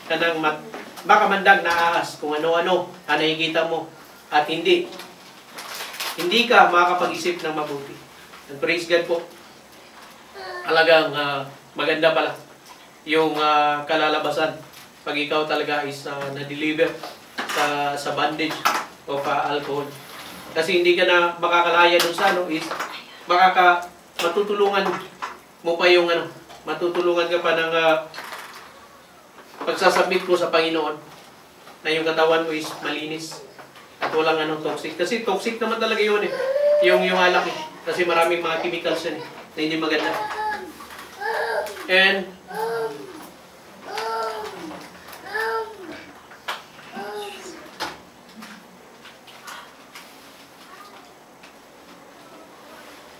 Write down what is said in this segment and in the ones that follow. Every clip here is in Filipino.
kanang makamandag na ahas kung ano-ano ang nakikita mo at hindi ka makakapag-isip ng mabuti. And praise God po. Talagang maganda pala yung kalalabasan pag ikaw talaga is na-deliver sa bondage of alcohol. Kasi hindi ka na makakalaya dun sa is matutulungan mo pa yung matutulungan ka pa ng pagsasubmit mo sa Panginoon na yung katawan mo is malinis at walang toxic. Kasi toxic naman talaga yun yung alak Kasi maraming mga chemicals yan na hindi maganda. And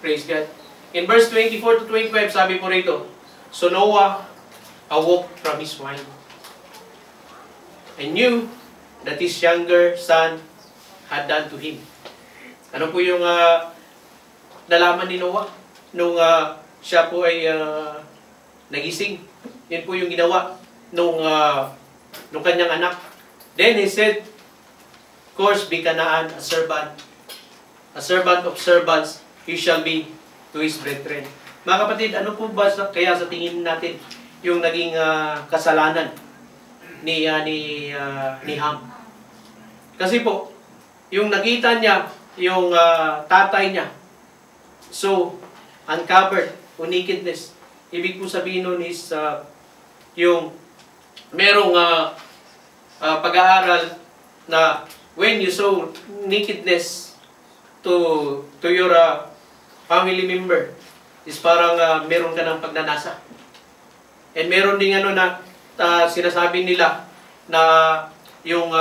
praise God. In verse 24 to 25, sabi po rito, So Noah awoke from his wine and knew that his younger son had done to him. Ano po yung nalaman ni Noah nung siya po ay nagising? Yun po yung ginawa nung kanyang anak. Then he said, Course be Canaan a servant of servants, he shall be to his brethren. Mga kapatid, ano po ba kaya sa tingin natin yung naging kasalanan ni Ham? Kasi po, yung nakita niya, yung tatay niya, so uncovered, nakedness. Ibig po sabihin nun is yung merong pag-aaral na when you show nakedness to your family member, is parang meron ka ng pagnanasa. And meron ding na sinasabi nila na yung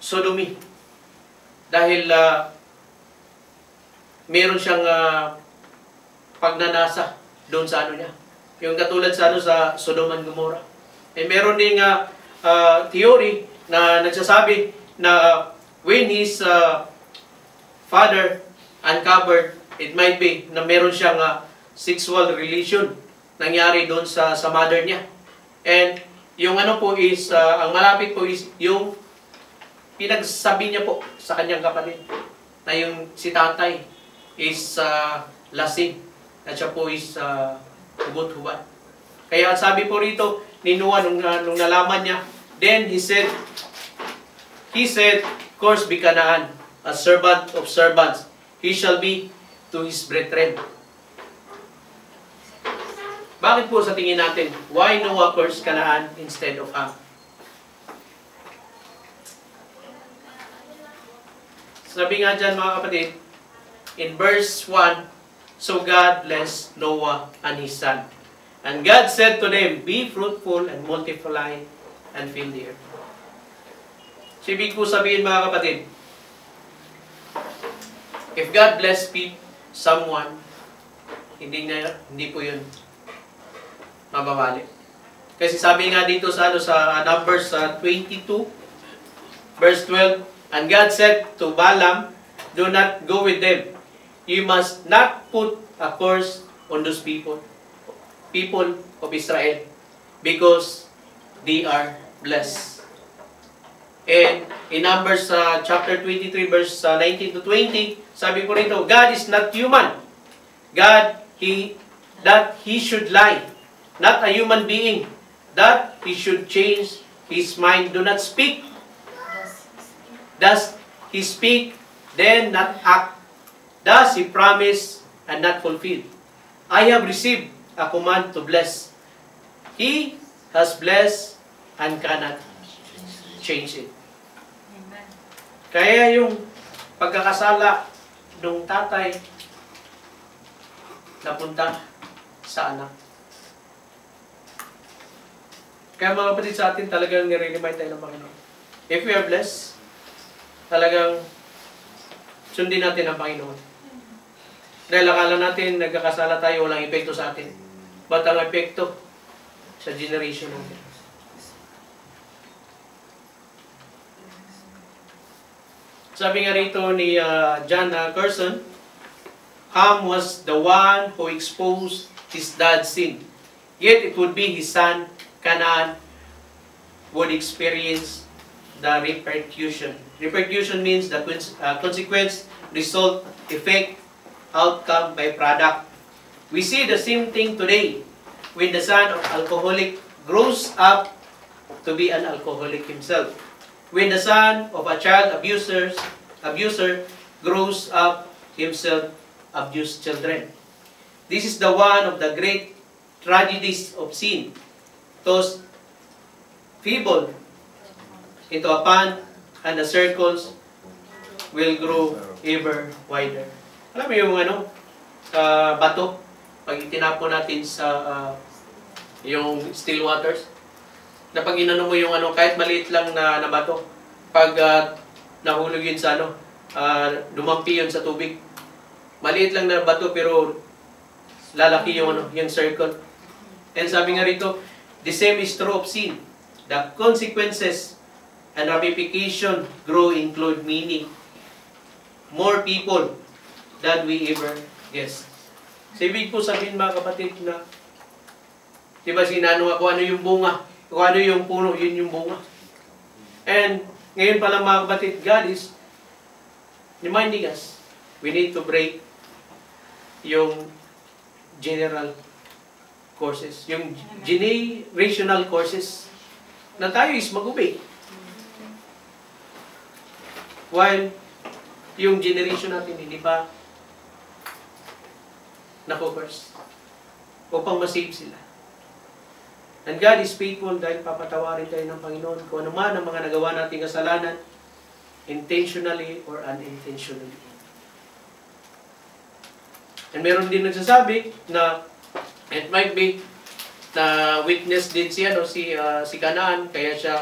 sodomy. Dahil meron siyang pagnanasa doon sa niya. Yung katulad sa Sodom and Gomorrah. And meron ding theory na nagsasabi na when his father uncovered, it might be na meron siyang sexual relation nangyari doon sa mother niya. And yung po is, ang malapit po is yung pinagsabi niya po sa kanyang kapatid na yung si tatay is lasing at siya po is hubot-hubad. Kaya sabi po rito ni Noah nung nalaman niya, then he said, Course be Canaan, a servant of servants, he shall be to his brethren. Bakit po sa tingin natin, why Noah cursed Canaan instead of Ham? Sabi nga dyan mga kapatid, in verse 1, So God blessed Noah and his son. And God said to them, Be fruitful and multiply and fill the earth. So ibig po sabihin mga kapatid, if God bless someone, hindi po yun mababalik. Kasi sabi nga dito sa Numbers 22, verse 12, And God said to Balaam, Do not go with them. You must not put a curse on those people of Israel, because they are blessed. And in Numbers chapter 23, verse 19 to 20, sabi ko rito, God is not human. That he should lie. Not a human being. That he should change his mind. Do not speak. Does he speak, then not act? Does he promise and not fulfill? I have received a command to bless. He has blessed and cannot change it. Amen. Kaya yung pagkakasala ng tatay napunta sa anak. Kaya mga kapatid, sa atin talagang nire-remind tayo ng Panginoon. If we are blessed, talagang sundin natin ang Panginoon. Dahil akala natin, nagkakasala tayo, walang epekto sa atin. But ang epekto sa generation natin. Sabi nga rito ni John Carson, Ham was the one who exposed his dad's sin. Yet it would be his son, Canaan, would experience the repercussion. Repercussion means the consequence, result, effect, outcome, byproduct. We see the same thing today when the son of alcoholic grows up to be an alcoholic himself. When the son of a child abuser grows up himself abuse children. This is the one of the great tragedies of sin. Those feeble into a pond, and the circles will grow ever wider. Alam mo yung bato, pag itinapon natin sa yung still waters, na pag inano mo yung kahit maliit lang na bato, pag nahulog yun sa dumampi yun sa tubig. Maliit lang na bato pero lalaki yung yung circle. And sabi nga rito, the same is true of sin. The consequences and ramification grow include many more people than we ever guess. So, ibig po sabihin mga kapatid na, diba sinano kung ano yung bunga, kung ano yung puno, yun yung bunga. And ngayon pa lang mga kapatid, God is reminding us, we need to break yung general courses, yung generational courses na tayo is mag-obey. While yung generation natin hindi pa na-curse upang masave sila. And God is faithful dahil papatawarin tayo ng Panginoon kung ano man ang mga nagawa nating kasalanan, intentionally or unintentionally. And meron din nagsasabi na it might be na witness din siya si Canaan kaya siya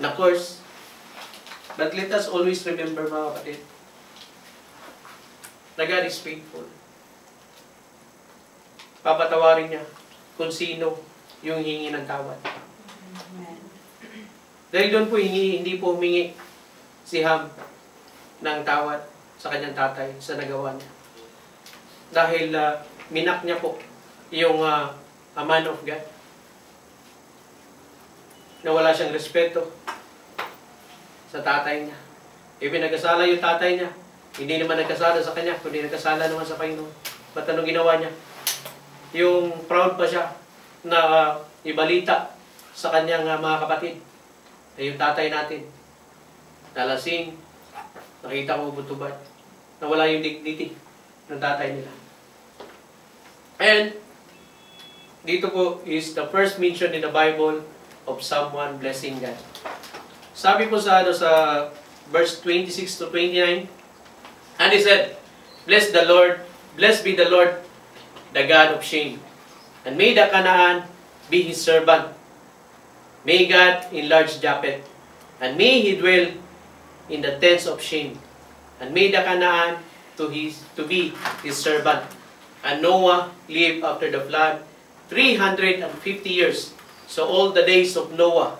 na-curse. But let us always remember mga kapatid na God is faithful. Papatawarin niya kung sino yung hingi ng tawad. Dahil doon po hindi po humingi si Ham ng tawad sa kanyang tatay sa nagawa niya. Dahil minak niya po yung a man of God. Na wala siyang respeto sa tatay niya. Even nagkasala yung tatay niya, hindi naman nagkasala sa kanya, kundi nagkasala naman sa Panginoon. Ba't anong ginawa niya? Yung proud pa siya na ibalita sa kanyang mga kapatid na yung tatay natin nalasing, nakita ko butubad, na wala yung dignity ng tatay nila. And dito po is the first mention in the Bible of someone blessing God. Sabi po sa verse 26 to 29, and he said, blessed be the Lord, the God of shame, and may the Canaan be his servant. May God enlarge Japheth, and may he dwell in the tents of shame, and may the Canaan to be his servant. And Noah lived after the flood 350 years. So all the days of Noah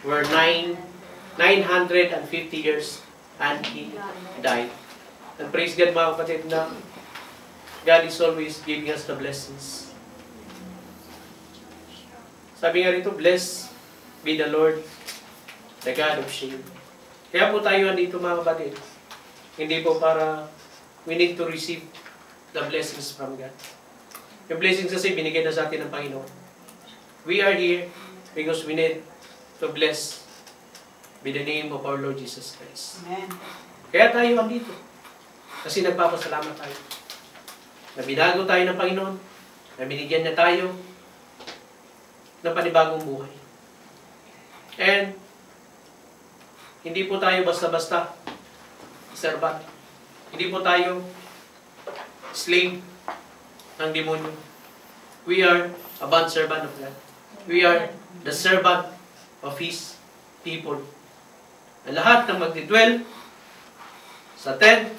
were 950 years, and he died. And praise God mga kapatid na God is always giving us the blessings. Sabi nga rito, blessed be the Lord, the God of shame. Kaya po tayo andito mga kapatid. Hindi po para we need to receive the blessings from God. Yung blessings kasi binigay na sa atin ng Panginoon. We are here because we need to bless by the name of our Lord Jesus Christ. Amen. Kaya tayo andito. Kasi nagpapasalamat tayo. Na binago tayo ng Panginoon. Na binigyan niya tayo ng panibagong buhay. And hindi po tayo basta-basta servant. Hindi po tayo slave ng demonyo. We are a bond servant of God. We are the servant of His people. Ang lahat ng magdidwell sa tent,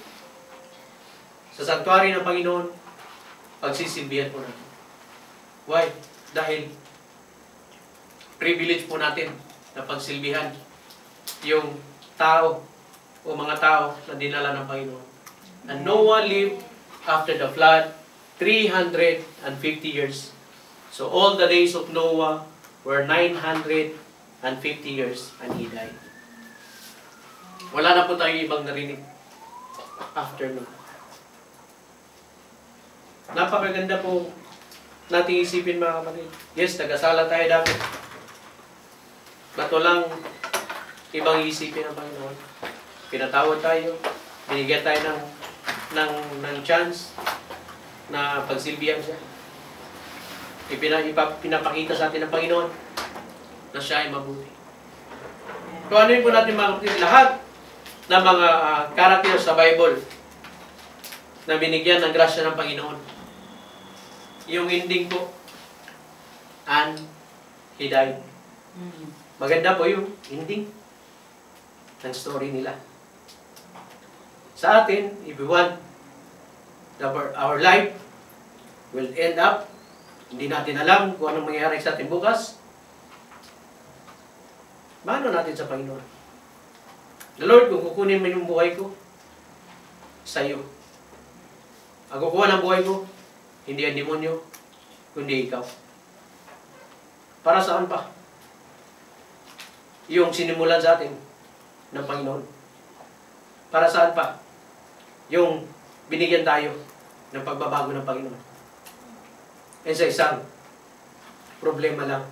sa sanctuary ng Panginoon, pagsisilbihan po natin. Why? Dahil privilege po natin na pagsilbihan yung tao o mga tao na dinala ng Panginoon. And Noah lived after the flood 350 years. So all the days of Noah were 950 and 50 years, and He died. Wala na po tayong ibang narinig after nun. Napakaganda po nating isipin, mga kapatid. Yes, nagasala tayo dati. Ba't walang ibang isipin ng Panginoon? Pinatawad tayo, binigyan tayo ng chance na pagsilbihan siya. Pinapakita sa atin ng Panginoon na siya ay mabuti. So ano yun po natin, mga kapatid? Lahat ng mga characters sa Bible na binigyan ng grasya ng Panginoon. Yung ending po, and He died. Maganda po yung ending ng story nila. Sa atin, if we want our life will end up, hindi natin alam kung anong mangyayari sa atin bukas, mano natin sa Panginoon. The Lord, kung kukunin mo yung buhay ko, sa iyo. Ang kukuha ng buhay ko, hindi ang demonyo, kundi ikaw. Para saan pa? Yung sinimulan sa atin ng Panginoon. Para saan pa? Yung binigyan tayo ng pagbabago ng Panginoon. E sa isang problema lang,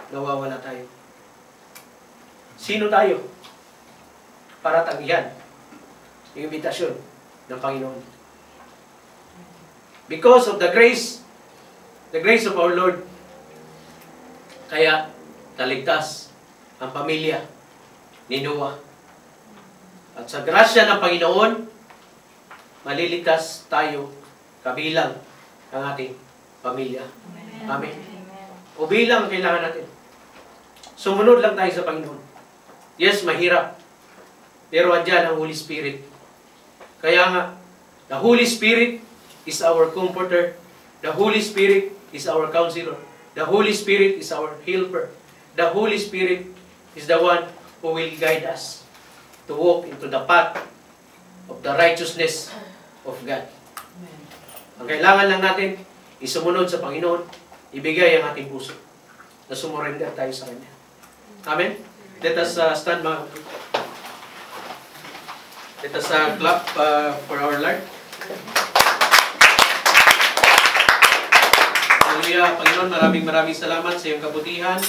nawawala tayo. Sino tayo? Para tanggihan yung imbitasyon ng Panginoon. Because of the grace of our Lord, kaya naligtas ang pamilya ni Noah. At sa grasya ng Panginoon, maliligtas tayo kabilang ang ating pamilya. Amen. O bilang ang kailangan natin. Sumunod lang tayo sa Panginoon. Yes, mahirap. Pero andyan ang Holy Spirit. Kaya nga, the Holy Spirit is our comforter. The Holy Spirit is our counselor. The Holy Spirit is our helper. The Holy Spirit is the one who will guide us to walk into the path of the righteousness of God. Ang kailangan lang natin, isumunod sa Panginoon, ibigay ang ating puso, na sumurrender tayo sa Kanya. Amen? Let us stand, mga kapatid. Let us clap for our Lord. Hallelujah. Panginoon, maraming salamat sa iyong kabutihan.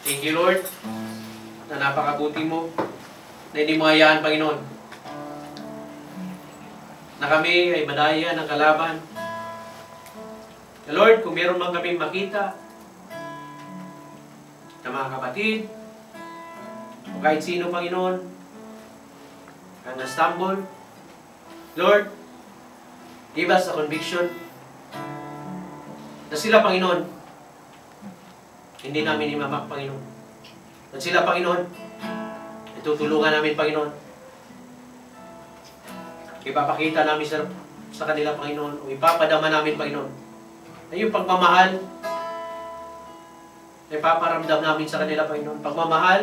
Thank you, Lord, na napakabuti mo, na hindi mo hayaan, Panginoon, na kami ay madaya ng kalaban. Lord, kung meron man kami makita na mga kapatid, o kahit sino, Panginoon, ang na-stumble, Lord, give us a conviction na sila, Panginoon, hindi namin imamak, Panginoon. At sila, Panginoon, itutulungan namin, Panginoon. Ipapakita namin sa kanila, Panginoon, o ipapadama namin, Panginoon, na yung pagmamahal na ipaparamdam namin sa kanila, Panginoon. Pagmamahal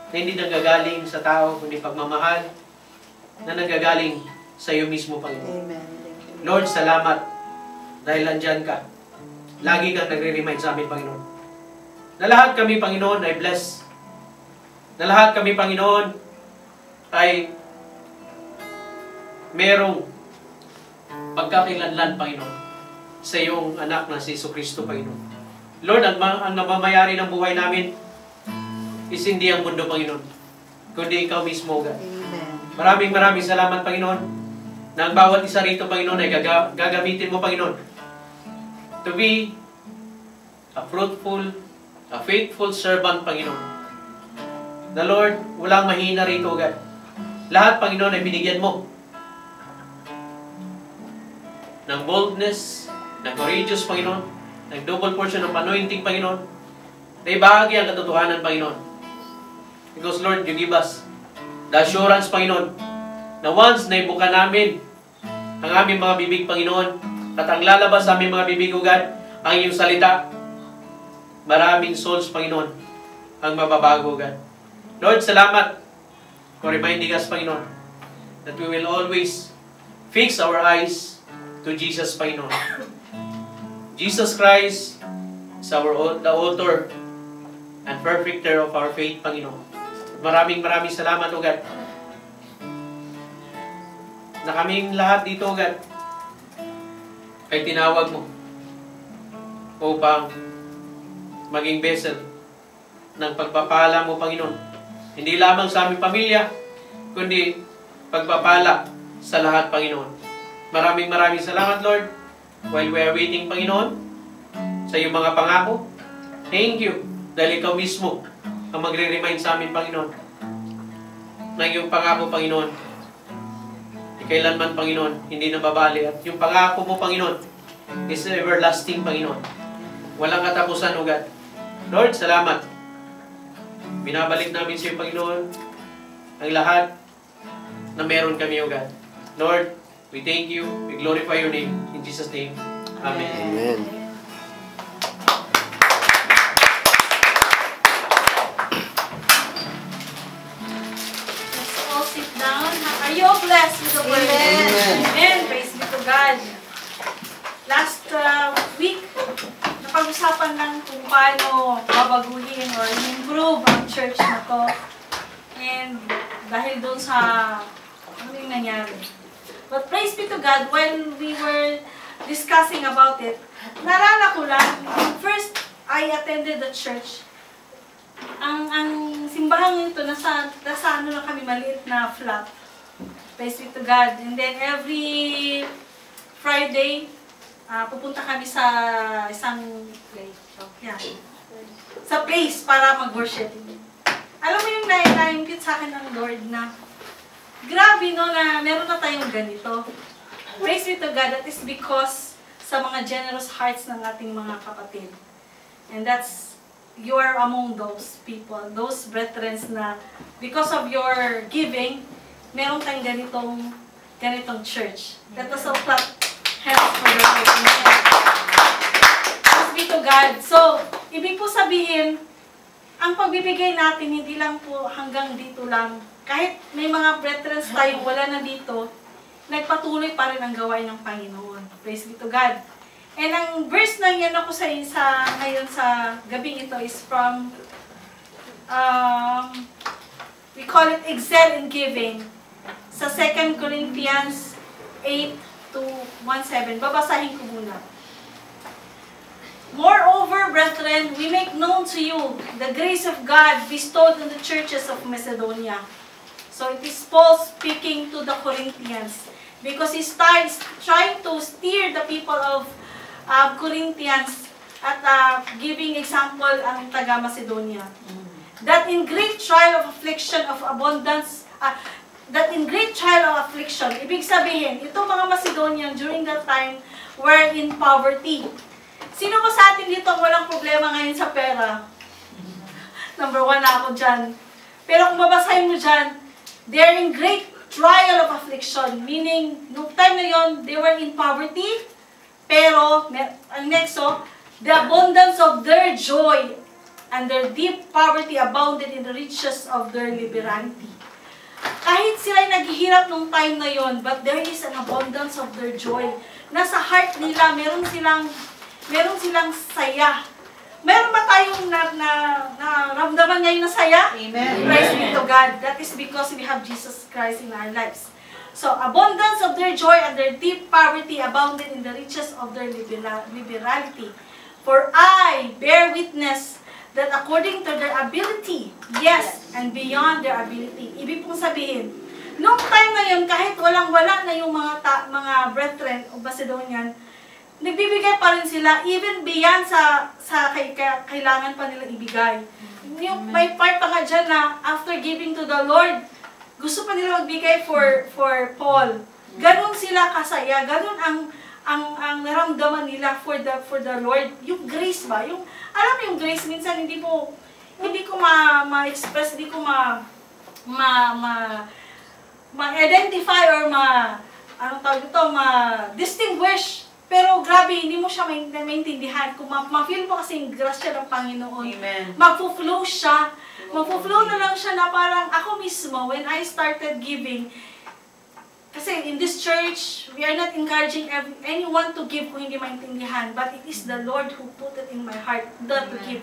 na hindi nanggagaling sa tao, kundi pagmamahal na nanggagaling sa iyo mismo, Panginoon. Amen. Lord, salamat dahil nandyan ka. Lagi kang nagre-remind sa amin, Panginoon. Na lahat kami, Panginoon, ay blessed. Na lahat kami, Panginoon, ay merong pagkakilanlan, Panginoon, sa iyong anak na si Jesucristo, Panginoon. Lord, ang namamayari ng buhay namin is hindi ang mundo, Panginoon, kundi ikaw mismo, God. Amen. Maraming salamat, Panginoon, na ang bawat isa rito, Panginoon, ay gagamitin mo, Panginoon, to be a fruitful, a faithful servant, Panginoon. The Lord, walang mahina rito, God. Lahat, Panginoon, ay binigyan mo ng boldness, ng courageous, Panginoon, ng double portion ng anointing, Panginoon, na ibahagi ang katotohanan, Panginoon. Because, Lord, you give us the assurance, Panginoon, na once na ibuka namin ang aming mga bibig, Panginoon, at ang lalabas sa aming mga bibig, O God, ang iyong salita, maraming souls, Panginoon, ang mababago, God. Lord, salamat for reminding us, Panginoon, that we will always fix our eyes to Jesus, Panginoon. Jesus Christ is the author and perfecter of our faith, Panginoon. Maraming salamat, O God, na kaming lahat dito, O God, ay tinawag mo upang maging vessel ng pagpapala mo, Panginoon. Hindi lamang sa aming pamilya, kundi pagpapala sa lahat, Panginoon. Maraming salamat, Lord, while we are waiting, Panginoon, sa iyong mga pangako. Thank you, dahil ikaw mismo ang magre-remind sa amin, Panginoon, na iyong pangako, Panginoon, kailanman, Panginoon, hindi nababali. At yung pangako mo, Panginoon, is everlasting, Panginoon. Walang katapusan, O God. Lord, salamat. Binabalik namin sa iyo, Panginoon, ang lahat na meron kami, O God. Lord, we thank you. We glorify your name. In Jesus' name. Amen. Amen. Let's all sit down. Are you all blessed with the word? Amen. Amen. Praise be to God. Last week, napag-usapan lang kung paano babaguhin or improve ang church na to. And dahil doon sa ano yung nangyari. But praise be to God, while we were discussing about it, naalala ko lang, first, I attended the church. Ang simbahan ito, nasa ano lang kami, maliit na flat. Praise be to God. And then every Friday, pupunta kami sa isang place. Yeah. Sa place para mag-worship. Alam mo yung na-impute sa akin ng Lord na grabe no na meron na tayong ganito. Praise be to God, that is because sa mga generous hearts ng ating mga kapatid. And that's, you are among those people, those brethren na because of your giving, meron tayong ganitong church. Let us all clap hands for the Lord. Praise be to God. So, ibig po sabihin, ang pagbibigay natin, hindi lang po hanggang dito lang. Kahit may mga brethren tayong wala na dito, nagpatuloy pa rin ang gawain ng Panginoon. Praise be to God. And ang verse na yan ako ngayon sa gabing ito is from, we call it excel in giving. Sa 2 Corinthians 8:1-7. Babasahin ko muna. Moreover, brethren, we make known to you the grace of God bestowed on the churches of Macedonia. So it is Paul speaking to the Corinthians because he's trying to steer the people of Corinthians at giving example ang taga Macedonia. That in great trial of affliction of abundance, ibig sabihin, itong mga Macedonian during that time were in poverty. Sino ba sa atin dito ang walang problema ngayon sa pera? Number 1 na ako dyan. Pero kung babasahin mo dyan, they're in great trial of affliction. Meaning, nung time na yon, they were in poverty. Pero, ang next, the abundance of their joy and their deep poverty abounded in the riches of their liberality. Kahit sila'y naghihirap nung time na yon, but there is an abundance of their joy. Nasa heart nila, meron silang saya. Meron ba tayong naramdaman ngayon na saya? Amen. Praise be to God. That is because we have Jesus Christ in our lives. So, abundance of their joy and their deep poverty abounded in the riches of their liberality. For I bear witness that according to their ability, yes, and beyond their ability. Ibig pong sabihin, nung time na yun, kahit walang-wala na yung mga brethren o Macedonian, nagbibigay pa rin sila even beyond sa kailangan pa nila ibigay. Yung may part pa nga dyan na after giving to the Lord, gusto pa nila magbigay for Paul. Ganon sila kasaya, ganon ang naramdaman nila for the Lord. Yung grace ba? Alam mo yung grace, minsan hindi ko ma-express, hindi ko ma-identify or ma-distinguish. Pero grabe, hindi mo siya maintindihan. Kung ma-feel mo kasi yung grasya ng Panginoon, Amen. mag-flow siya. Mag-flow na lang siya na parang ako mismo, when I started giving, kasi in this church, we are not encouraging anyone to give kung hindi maintindihan, but it is the Lord who put it in my heart that to give.